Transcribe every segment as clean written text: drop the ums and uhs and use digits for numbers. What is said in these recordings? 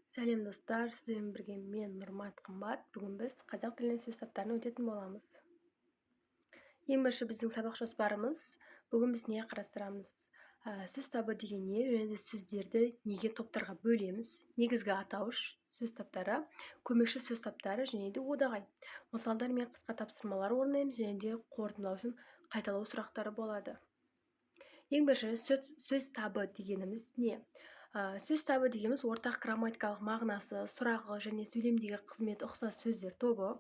Сәлем достар, сіздермен бірге мен Нұрмат Қымбат. Бүгін біз қазақ тілінен сөз таптарын өтетін боламыз. Ең бірінші біздің сабақ жоспарымыз. Бүгін біз не қарастырамыз? Сөз табы деген не, және де сөздерді неге топтарға бөлеміз? Негізгі атауыш сөз таптары, көмекші сөз таптары және де одағай. Мысалдар мен қысқа тапсырмалар орындаймыз, және де қорытындылау үшін қайталау сұрақтары болады. Ең бірінші сөз табы дегеніміз не? Сөз табы дегеніміз ортақ грамматикалық мағынасы, сұрағы және сөйлемдегі қызметі ұқсас сөздер тобы.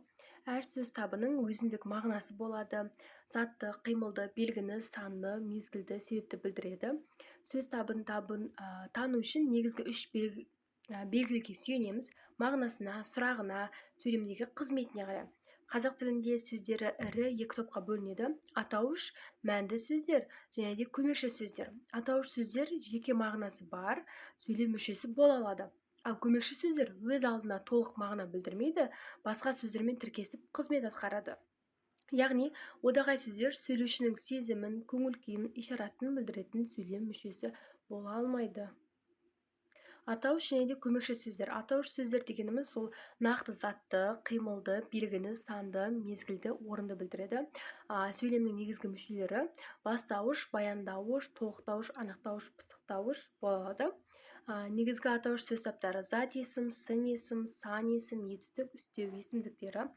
Әр сөз табының өзіндік мағынасы болады. Затты, қимылды, белгіні, санды, мезгілді, себепті білдіреді. Сөз табын тану үшін негізгі үш белгіге сүйенеміз: мағынасына, сұрағына, сөйлемдегі қызметіне қарай. Қазақ тілінде сөздері ірі екі топқа бөлінеді: атауыш, мәнді сөздер және де көмекші сөздер. Атауыш сөздер жеке мағынасы бар сөйлем мүшесі бола алады. Ал көмекші сөздер өз алдына толық мағына білдірмейді, басқа сөздермен тіркесіп қызмет атқарады. Яғни одағай сөздер сөйлеушінің сезімін, көңіл-күйін, ишаратын білдіретін сөйлем мүшесі бола алмайды. Атауыш және де көмекші сөздер. Атауыш сөздер дегеніміз ол нақты затты, қимылды, белгіні, санды, мезгілді, орынды білдіреді. Сөйлемнің негізгі мүшелері бастауыш, баяндауыш, толықтауыш, анықтауыш, пысықтауыш болады. Негізгі атауыш сөз таптары: зат есім, сын есім, сан есім, етістік, үстеу есімдіктері.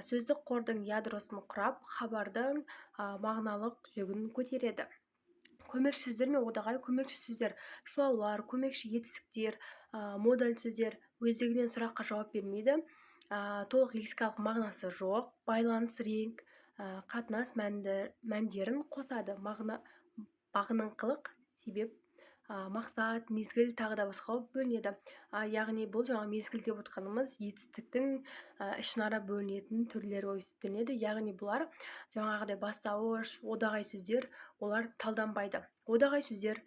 Сөздік қордың ядросын құрап, хабардың мағыналық жүгін көтереді. Көмекші сөздер мен одағай. Көмекші сөздер шылаулар, көмекші етістіктер, модаль сөздер өздігінен сұраққа жауап бермейді, толық лексикалық мағынасы жоқ, байланыс, реңк, қатынас мәндерін қосады. Мағыныңқылық, себеп, мақсат, мезгіл тағы да басқа бөлінеді. Яғни бұл жаңа мезгіл деп отқанымыз етістіктің ішінара бөлінетін түрлері болып есептелінеді. Яғни бұлар жаңағыдай бастауыш, одағай сөздер, олар талданбайды. Одағай сөздер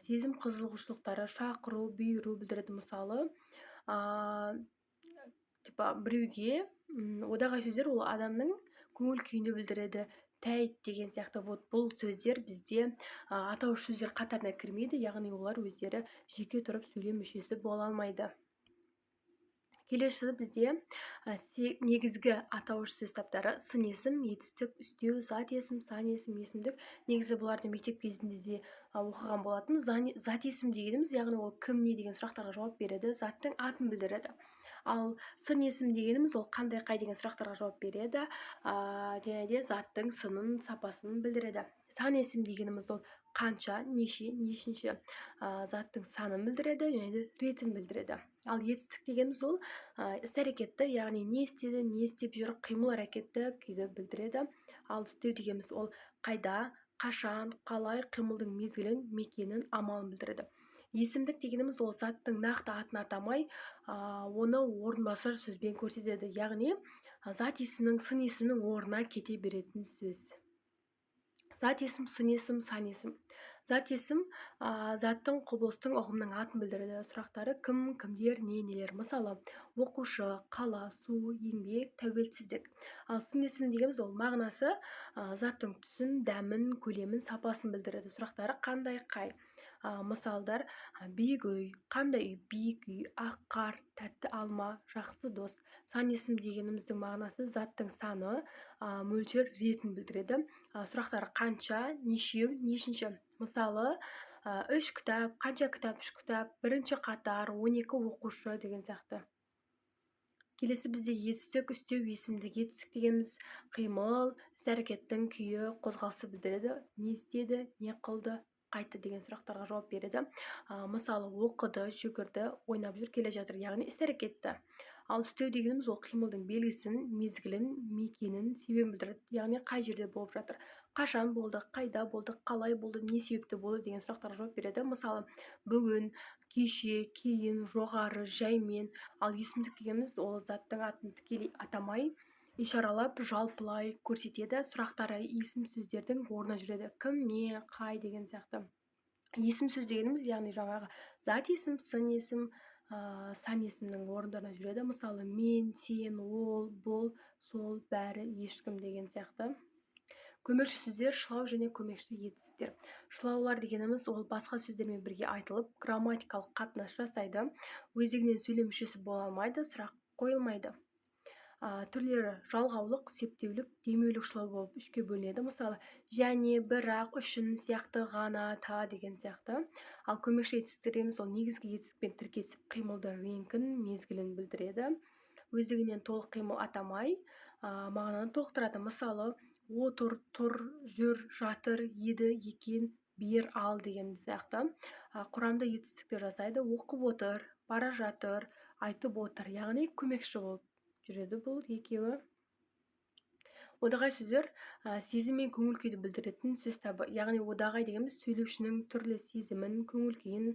сезім, қызығушылықтары, шақыру, бұйыру білдіреді. Мысалы, біреуге одағай сөздер ол адамның көңіл күйінде білдіреді. Тәйт деген сияқты бұл сөздер бізде атауыш сөздер қатарына кірмейді, яғни олар өздері жеке тұрып сөйлем мүшесі бола алмайды. Келесі бізде негізгі атауыш сөз таптары: сын есім, етістік, үстеу, зат есім, сан есім, есімдік. Негізі бұларды мектеп кезінде де оқыған болатынбыз. Зат есім дегеніміз, яғни ол кім, не деген сұрақтарға жауап береді, заттың атын білдіреді. Ал сын есім дегеніміз ол қандай, қай деген сұрақтарға жауап береді, және де заттың сынын, сапасын білдіреді. Сан есім дегеніміз ол қанша, нешінші заттың санын білдіреді және де ретін білдіреді. Ал етістік дегеніміз ол іс-әрекетті, яғни не істеді, не істеп жүр, қимыл әрекетті күйді білдіреді. Ал үстеу дегеніміз ол қайда, қашан, қалай, қимылдың мезгілін, мекенін, амалын білдіреді. Есімдік дегеніміз ол заттың нақты атын атамай, оны орынбасар сөзбен көрсетеді. Яғни зат есімнің сын есімнің орнына кете беретін сөз. Зат есім, сын есім, сан есім. Зат есім заттың, құбылыстың, ұғымның атын білдіреді. Сұрақтары: кім, кімдер, нелер. Мысалы, оқушы, қала, су, еңбек, тәуелсіздік. Ал сын есім дегеніміз ол мағынасы заттың түсін, дәмін, көлемін, сапасын білдіреді. Сұрақтары: қандай, қай. Мысалдар: биік үй, қандай үй, биік үй, ақ қар, тәтті алма, жақсы дос. Сан есім дегеніміздің мағынасы заттың саны, мөлшер, ретін білдіреді. Сұрақтары: қанша, нешеу, нешінші. Мысалы, 3 кітап, қанша кітап, 3 кітап, бірінші қатар, 12 оқушы деген сияқты. Келесі бізде етістік, үстеу, есімдік. Етістік дегеніміз қимыл, іс-әрекеттің күйі, қозғалысы білдіреді. Не істеді, не қылды, қайтты деген сұрақтарға жауап береді. Мысалы, оқыды, жүгірді, ойнап жүр, келе жатыр, яғни іс-әрекетті. Ал үстеу дегеніміз ол қимылдың белгісін, мезгілін, мекенін, себебін білдіреді. Яғни қай жерде болып жатыр, қашан болды, қайда болды, қалай болды, не себепті болды деген сұрақтарға жауап береді. Мысалы, бүгін, кеше, кейін, жоғары, жаймен. Ал есімдік дегеніміз ол заттың атын тікелей атамай, ишаралап, жалпылай көрсетеді. Сұрақтары есім сөздердің орнына жүреді. Кім, не, қай деген сияқты. Есім сөз дегеніміз, яғни жаңағы зат есім, сын есім, сан есімнің орындарына жүреді. Мысалы, мен, сен, ол, бұл, сол, бәрі, ешкім деген сияқты. Көмекші сөздер шылау және көмекші етістіктер. Шылаулар дегеніміз ол басқа сөздермен бірге айтылып, грамматикалық қатынас жасайды, өздігінен сөйлем мүшесі бола алмайды, сұрақ қойылмайды. Түрлері жалғаулық, септеулік, демеулік шылау болып үшке бөлінеді. Мысалы, және, бірақ, үшін сияқты, ғана, та деген сияқты. Ал көмекші етістіктеріміз ол негізгі етістікпен тіркесіп қимылды реңкін, мезгілін білдіреді. Өздігінен толық қимыл атамай, мағынаны толықтырады. Мысалы, отыр, тұр, жүр, жатыр, еді, екен, бер, ал деген сияқты құрамды етістіктер жасайды. Оқып отыр, бара жатыр, айтып отыр, яғни көмекші болып жүреді бұл екеуі. Одағай сөздер сезім мен көңіл күйді білдіретін сөз табы. Яғни одағай дегеніміз сөйлеушінің түрлі сезімін, көңіл күйін,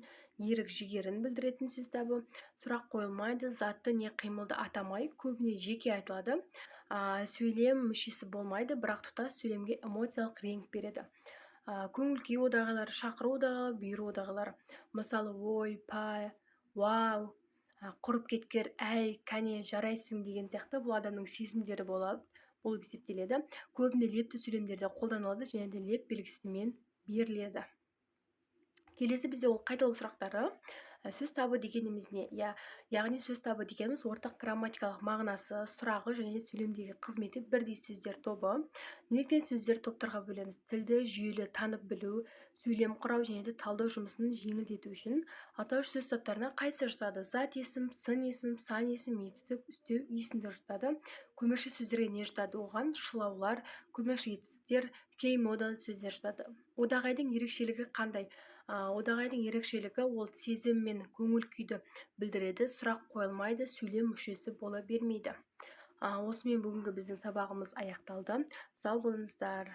ерік жігерін білдіретін сөз табы. Сұрақ қойылмайды, затты не қимылды атамай, көбіне жеке айтылады. Сөйлем мүшесі болмайды, бірақ тұтас сөйлемге эмоциялық реңк береді. Көңіл күй одағайлары, шақыру одағайлары, бұйыру одағайлары. Мысалы, ой, па, вау, құрып кеткер, әй, кәне, жарайсың деген сияқты бұл адамның сезімдері болып есептеледі. Көбінде лепті сөйлемдерде қолданылады және де леп белгісімен беріледі. Келесі бізде ол қайталау сұрақтары. Сөз табы дегеніміз не? Яғни сөз табы дегеніміз ортақ грамматикалық мағынасы, сұрағы және сөйлемдегі қызметі бірдей сөздер тобы. Неліктен сөздер топтарға бөлеміз? Тілді жүйелі танып білу, сөйлем құрау және де талдау жұмысын жеңілдету үшін. Атауыш сөз таптарына қайсы жатады? Зат есім, сын есім, сан есім, етістік, үстеу, есімдер жатады. Көмекші сөздерге не жатады? Оған шылаулар, көмекші етістіктер, кей-модаль сөздер жатады. Одағайдың ерекшелігі қандай? Одағайдың ерекшелігі ол сезім мен көңіл күйді білдіреді, сұрақ қойылмайды, сөйлем мүшесі бола бермейді. Осымен бүгінгі біздің сабағымыз аяқталды. Сау болыңыздар.